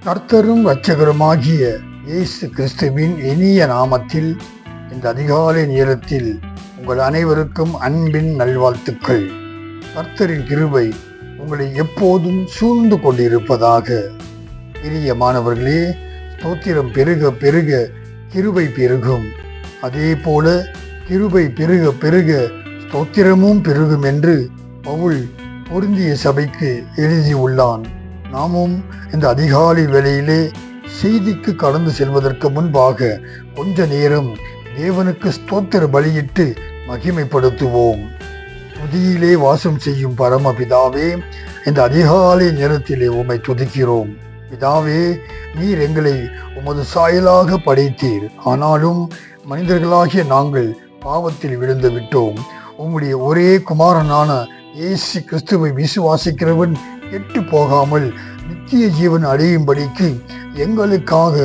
கர்த்தரும் இரட்சகருமாகிய இயேசு கிறிஸ்துவின் இனிய நாமத்தில் இந்த அதிகாலை நேரத்தில் உங்கள் அனைவருக்கும் அன்பின் நல்வாழ்த்துக்கள். கர்த்தரின் கிருபை உங்களை எப்போதும் சூழ்ந்து கொண்டிருப்பதாக. பிரியமானவர்களே, ஸ்தோத்திரம் பெருக பெருக கிருபை பெருகும். அதே போல கிருபை பெருக பெருக ஸ்தோத்திரமும் பெருகும் என்று பவுல் பொருந்திய சபைக்கு எழுதியுள்ளான். நாமும் இந்த அதிகாலை வேளையிலே செய்திக்கு கடந்து செல்வதற்கு முன்பாக கொஞ்ச நேரம் தேவனுக்கு ஸ்தோத்திர பலியிட்டு மகிமைப்படுத்துவோம். துதியிலே வாசம் செய்யும் பரமபிதாவே, இந்த அதிகாலை நேரத்திலே உம்மை துதிக்கிறோம். பிதாவே, நீர் எங்களை உமது சாயலாக படைத்தீர். ஆனாலும் மனிதர்களாகிய நாங்கள் பாவத்தில் விழுந்து விட்டோம். உம்முடைய ஒரே குமாரனான இயேசு கிறிஸ்துவை விசுவாசிக்கிறவன் கெட்டு போகாமல் நித்திய ஜீவன் அடையும்படிக்கு எங்களுக்காக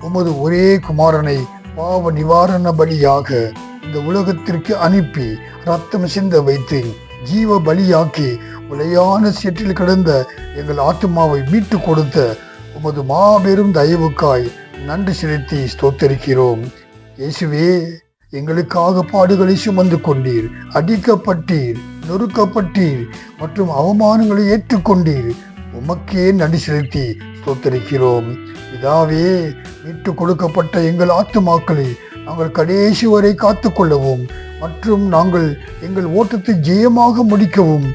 உமது ஒரே குமாரனை பாவ நிவாரண பலியாக இந்த உலகத்திற்கு அனுப்பி ரத்தம் சிந்த வைத்து ஜீவ பலியாக்கி உலையான சேற்றில் கிடந்த எங்கள் ஆத்துமாவை மீட்டு கொடுத்த உமது மாபெரும் தயவுக்காய் நன்றி செலுத்தி ஸ்தோத்தரிக்கிறோம். இயேசுவே, எங்களுக்காக பாடுகளை சுமந்து கொண்டீர், அடிக்கப்பட்டீர், நொறுக்கப்பட்டீர் மற்றும் அவமானங்களை ஏற்றுக்கொண்டீர். உமக்கே நன்றி செலுத்தி ஸ்தோத்தரிக்கிறோம். பிதாவே, மீட்டு கொடுக்கப்பட்ட எங்கள் ஆத்துமாக்களை நாங்கள் கடைசி வரை காத்து கொள்ளவும் மற்றும் நாங்கள் எங்கள் ஓட்டத்தை ஜெயமாக முடிக்கவும்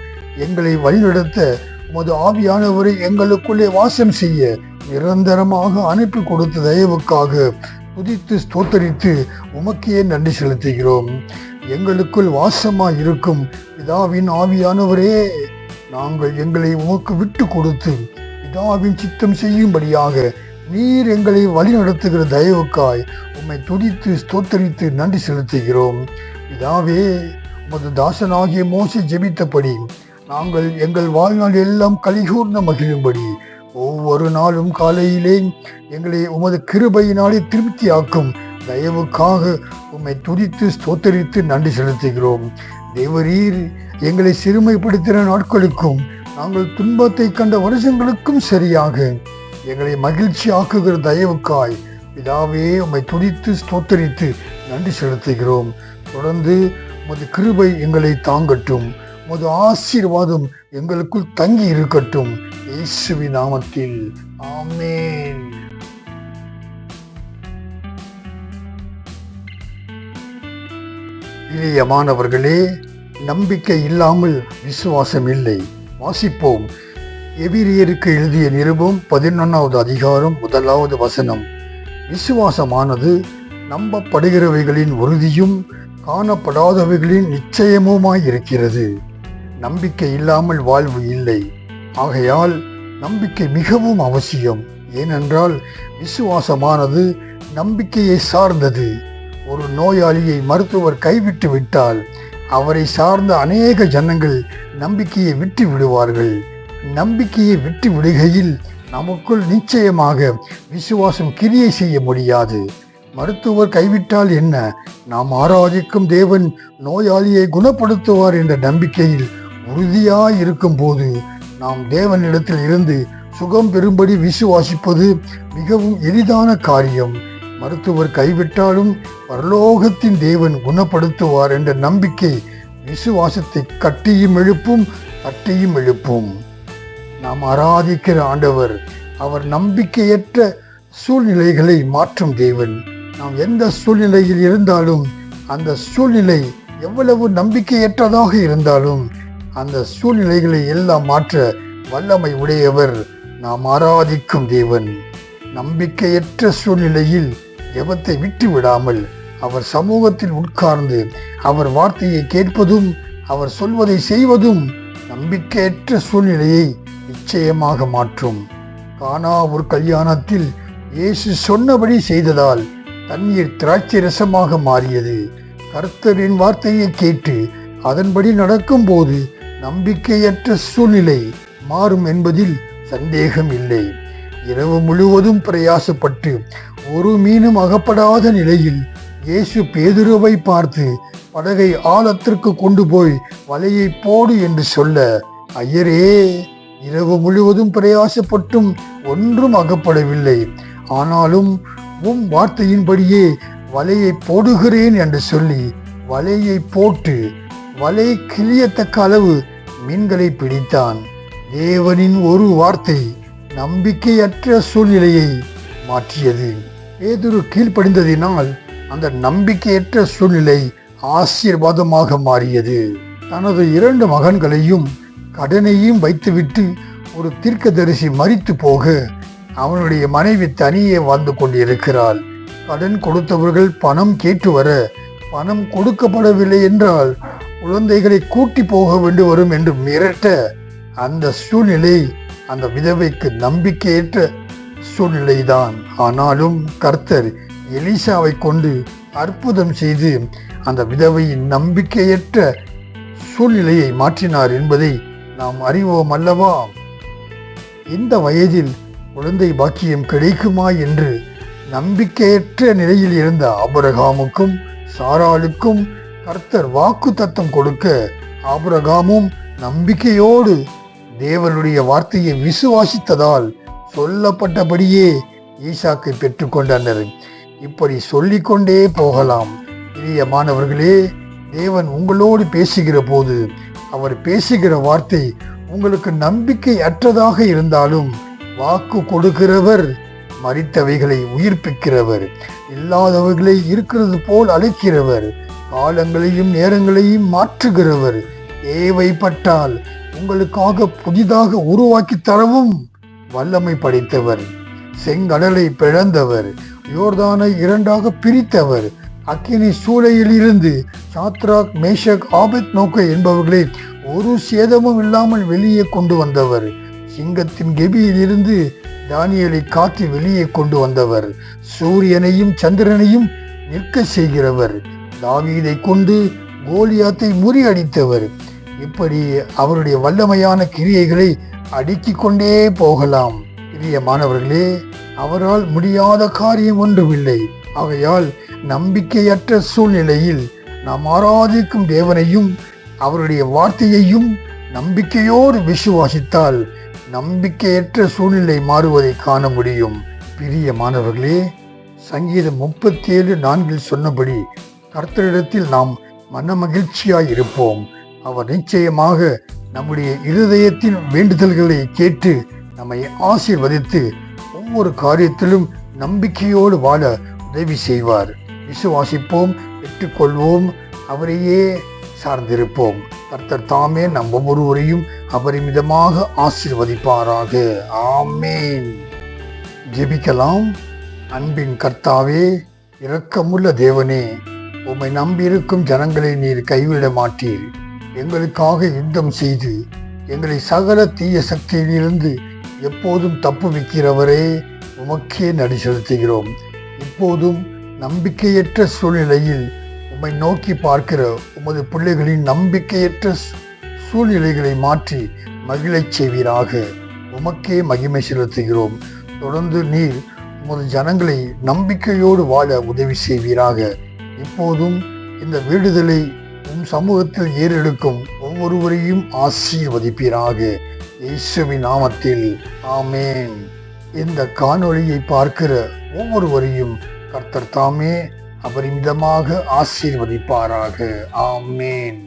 எங்களை வழிநடத்த உமது ஆவியானவரை எங்களுக்குள்ளே வாசம் செய்ய நிரந்தரமாக அனுப்பி கொடுத்த தயவுக்காக துதித்து ஸ்தோத்தரித்து உமக்கே நன்றி செலுத்துகிறோம். எங்களுக்குள் வாசமாய் இருக்கும் பிதாவின் ஆவியானவரே, நாங்கள் எங்களை உமக்கு விட்டு கொடுத்து பிதாவின் சித்தம் செய்யும்படியாக நீர் எங்களை வழி நடத்துகிற தயவுக்காய் உம்மை துதித்து ஸ்தோத்தரித்து நன்றி செலுத்துகிறோம். பிதாவே, உமது தாசனாகிய மோசே ஜெபித்தபடி நாங்கள் எங்கள் வாழ்நாள் எல்லாம் கலிகூர்ந்த மகிழும்படி ஒவ்வொரு நாளும் காலையிலே எங்களை உமது கிருபையினாலே திருப்தியாக்கும் தயவுக்காக உம்மை துதித்து ஸ்தோத்தரித்து நன்றி செலுத்துகிறோம். தேவரீர் எங்களை சிறுமைப்படுத்தின நாட்களுக்கும் நாங்கள் துன்பத்தை கண்ட வருஷங்களுக்கும் சரியாக எங்களை மகிழ்ச்சி ஆக்குகிற தயவுக்காய் பிதாவே உம்மை துதித்து ஸ்தோத்தரித்து நன்றி செலுத்துகிறோம். தொடர்ந்து உமது கிருபை எங்களை தாங்கட்டும், உமது ஆசீர்வாதம் எங்களுக்குள் தங்கி இருக்கட்டும். இயேசுவின் நாமத்தில் ஆமென். பிரியமானவர்களே, நம்பிக்கை இல்லாமல் விசுவாசம் இல்லை. வாசிப்போம். எபிரியருக்கு எழுதிய நிருபம் 11வது அதிகாரம் 1வது வசனம். விசுவாசமானது நம்பப்படுகிறவைகளின் உறுதியும் காணப்படாதவைகளின் நிச்சயமுமாய் இருக்கிறது. நம்பிக்கை இல்லாமல் வாழ்வு இல்லை. ஆகையால் நம்பிக்கை மிகவும் அவசியம். ஏனென்றால் விசுவாசமானது நம்பிக்கையை சார்ந்தது. ஒரு நோயாளியை மருத்துவர் கைவிட்டு விட்டால் அவரை சார்ந்த அநேக ஜனங்கள் நம்பிக்கையை விட்டு விடுவார்கள். நம்பிக்கையை விட்டு விடுகையில் நமக்குள் நிச்சயமாக விசுவாசம் கிரியை செய்ய முடியாது. மருத்துவர் கைவிட்டால் என்ன, நாம் ஆராதிக்கும் தேவன் நோயாளியை குணப்படுத்துவார் என்ற நம்பிக்கையில் உறுதியாய் இருக்கும் போது நாம் தேவனிடத்தில் இருந்து சுகம் பெறும்படி விசுவாசிப்பது மிகவும் எளிதான காரியம். மருத்துவர் கைவிட்டாலும் பரலோகத்தின் தேவன் குணப்படுத்துவார் என்ற நம்பிக்கை விசுவாசத்தை கட்டியும் எழுப்பும், தட்டியும் எழுப்பும். நாம் ஆராதிக்கிற ஆண்டவர் அவர் நம்பிக்கையற்ற சூழ்நிலைகளை மாற்றும் தேவன். நாம் எந்த சூழ்நிலையில் இருந்தாலும், அந்த சூழ்நிலை எவ்வளவு நம்பிக்கையற்றதாக இருந்தாலும் அந்த சூழ்நிலைகளை எல்லாம் மாற்ற வல்லமை உடையவர் நாம் ஆராதிக்கும் தேவன். நம்பிக்கையற்ற சூழ்நிலையில் ஜெபத்தை விட்டு விடாமல் அவர் சமூகத்தில் உட்கார்ந்து அவர் வார்த்தையை கேட்பதும் அவர் சொல்வதை செய்வதும் நம்பிக்கையற்ற சூழ்நிலையை நிச்சயமாக மாற்றும். கானா ஒரு கல்யாணத்தில் இயேசு சொன்னபடி செய்ததால் தண்ணீர் திராட்சை ரசமாக மாறியது. கர்த்தரின் வார்த்தையை கேட்டு அதன்படி நடக்கும் போது நம்பிக்கையற்ற சூழ்நிலை மாறும் என்பதில் சந்தேகம் இல்லை. இரவு முழுவதும் பிரயாசப்பட்டு ஒரு மீனும் அகப்படாத நிலையில் இயேசு பேதுருவை பார்த்து படகை ஆழத்திற்கு கொண்டு போய் வலையை போடு என்று சொல்ல, ஐயரே, இரவு முழுவதும் பிரயாசப்பட்டும் ஒன்றும் அகப்படவில்லை. ஆனாலும் உம் வார்த்தையின்படியே வலையை போடுகிறேன் என்று சொல்லி வலையை போட்டு வலை கிளியத்தக்க அளவு மீன்களை பிடித்தான். தேவனின் ஒரு வார்த்தை நம்பிக்கையற்ற சூழ்நிலையை மாற்றியது. பேதுரு கீழ்ப்படிந்ததினால் அந்த நம்பிக்கையற்ற சூழ்நிலை ஆசீர்வாதமாக மாறியது. தனது 2 மகன்களையும் கடனையும் வைத்துவிட்டு ஒரு தீர்க்கதரிசி மரித்து போக அவனுடைய மனைவி தனியே வாழ்ந்து கொண்டிருக்கிறாள். கடன் கொடுத்தவர்கள் பணம் கேட்டு வர பணம் கொடுக்கப்படவில்லை என்றால் குழந்தைகளை கூட்டி போக வேண்டி வரும் என்று மிரட்ட அந்த சூழ்நிலை அந்த விதவைக்கு நம்பிக்கையற்ற சூழ்நிலைதான். ஆனாலும் கர்த்தர் எலிசாவை கொண்டு அற்புதம் செய்து அந்த விதவையின் நம்பிக்கையற்ற சூழ்நிலையை மாற்றினார் என்பதை நாம் அறிவோம் அல்லவா? இந்த வயதில் குழந்தை பாக்கியம் கிடைக்குமா என்று நம்பிக்கையற்ற நிலையில் இருந்த ஆபிரகாமுக்கும் சாராளுக்கும் கர்த்தர் வாக்கு தத்தம் கொடுக்க ஆபிரகாமும் நம்பிக்கையோடு தேவனுடைய வார்த்தையை விசுவாசித்ததால் சொல்லப்பட்டபடியே ஈசாக்கை பெற்றுக்கொண்டனர். இப்படி சொல்லிக்கொண்டே போகலாம். பிரியமானவர்களே, தேவன் உங்களோடு பேசுகிற போது அவர் பேசுகிற வார்த்தை உங்களுக்கு நம்பிக்கை அற்றதாக இருந்தாலும் வாக்கு கொடுக்கிறவர் மரித்தவைகளை உயிர்ப்பிக்கிறவர், இல்லாதவர்களை இருக்கிறது போல் அழைக்கிறவர், காலங்களையும் நேரங்களையும் மாற்றுகிறவர், தேவைப்பட்டால் உங்களுக்காக புதிதாக உருவாக்கி தரவும் வல்லமை படைத்தவர், செங்கடலை பிளந்தவர், யோர்தானை 2ஆக பிரித்தவர், அக்கினி சூளையில் இருந்து சாத்ராக் மேஷக் ஆபேத்நேகோ என்பவர்களை ஒரு சேதமும் இல்லாமல் வெளியே கொண்டு வந்தவர், சிங்கத்தின் கெபியில் இருந்து தானியேலை காத்து வெளியே கொண்டு வந்தவர், சூரியனையும் சந்திரனையும் நிற்க செய்கிறவர், தாவீதை கொண்டு கோலியாத்தை முறியடித்தவர். இப்படி அவருடைய வல்லமையான கிரியைகளை அடுக்கிக் கொண்டே போகலாம். பிரியமானவர்களே, அவரால் முடியாத காரியம் ஒன்றுமில்லை. ஆகையால் நம்பிக்கையற்ற சூழ்நிலையில் நாம் ஆராதிக்கும் தேவனையும் அவருடைய வார்த்தையையும் நம்பிக்கையோடு விசுவாசித்தால் நம்பிக்கையற்ற சூழ்நிலை மாறுவதை காண முடியும். பிரியமானவர்களே, சங்கீதம் 37:4 சொன்னபடி கர்த்தரிடத்தில் நாம் மன மகிழ்ச்சியாய் இருப்போம். அவர் நிச்சயமாக நம்முடைய இருதயத்தின் வேண்டுதல்களை கேட்டு நம்மை ஆசீர்வதித்து ஒவ்வொரு காரியத்திலும் நம்பிக்கையோடு வாழ உதவி செய்வார். விசுவாசிப்போம், பெற்றுக்கொள்வோம், அவரையே சார்ந்திருப்போம். கர்த்தர் தாமே நம் ஒவ்வொருவரையும் அபரிமிதமாக ஆசீர்வதிப்பாராக. ஆமேன். ஜெபிக்கலாம். அன்பின் கர்த்தாவே, இரக்கமுள்ள தேவனே, உம்மை நம்பியிருக்கும் ஜனங்களை நீர் கைவிட மாட்டீர். எங்களுக்காக யுத்தம் செய்து எங்களை சகல தீய சக்தியிலிருந்து எப்போதும் தப்புவிக்கிறவரே, உமக்கே நடி செலுத்துகிறோம். இப்போதும் நம்பிக்கையற்ற சூழ்நிலையில் உம்மை நோக்கி பார்க்கிற உமது பிள்ளைகளின் நம்பிக்கையற்ற சூழ்நிலைகளை மாற்றி மகிழச் செய்வீராக. உமக்கே மகிமை செலுத்துகிறோம். தொடர்ந்து நீர் உமது ஜனங்களை நம்பிக்கையோடு வாழ உதவி செய்வீராக. இப்போதும் இந்த விடுதலை உம் சமூகத்தில் ஏறெடுக்கும் ஒவ்வொருவரையும் ஆசீர்வதிப்பீராக. இயேசுவின் நாமத்தில் ஆமேன். இந்த காணொளியை பார்க்கிற ஒவ்வொருவரையும் கர்த்தர் தாமே அபரிமிதமாக ஆசீர்வதிப்பாராக. ஆமேன்.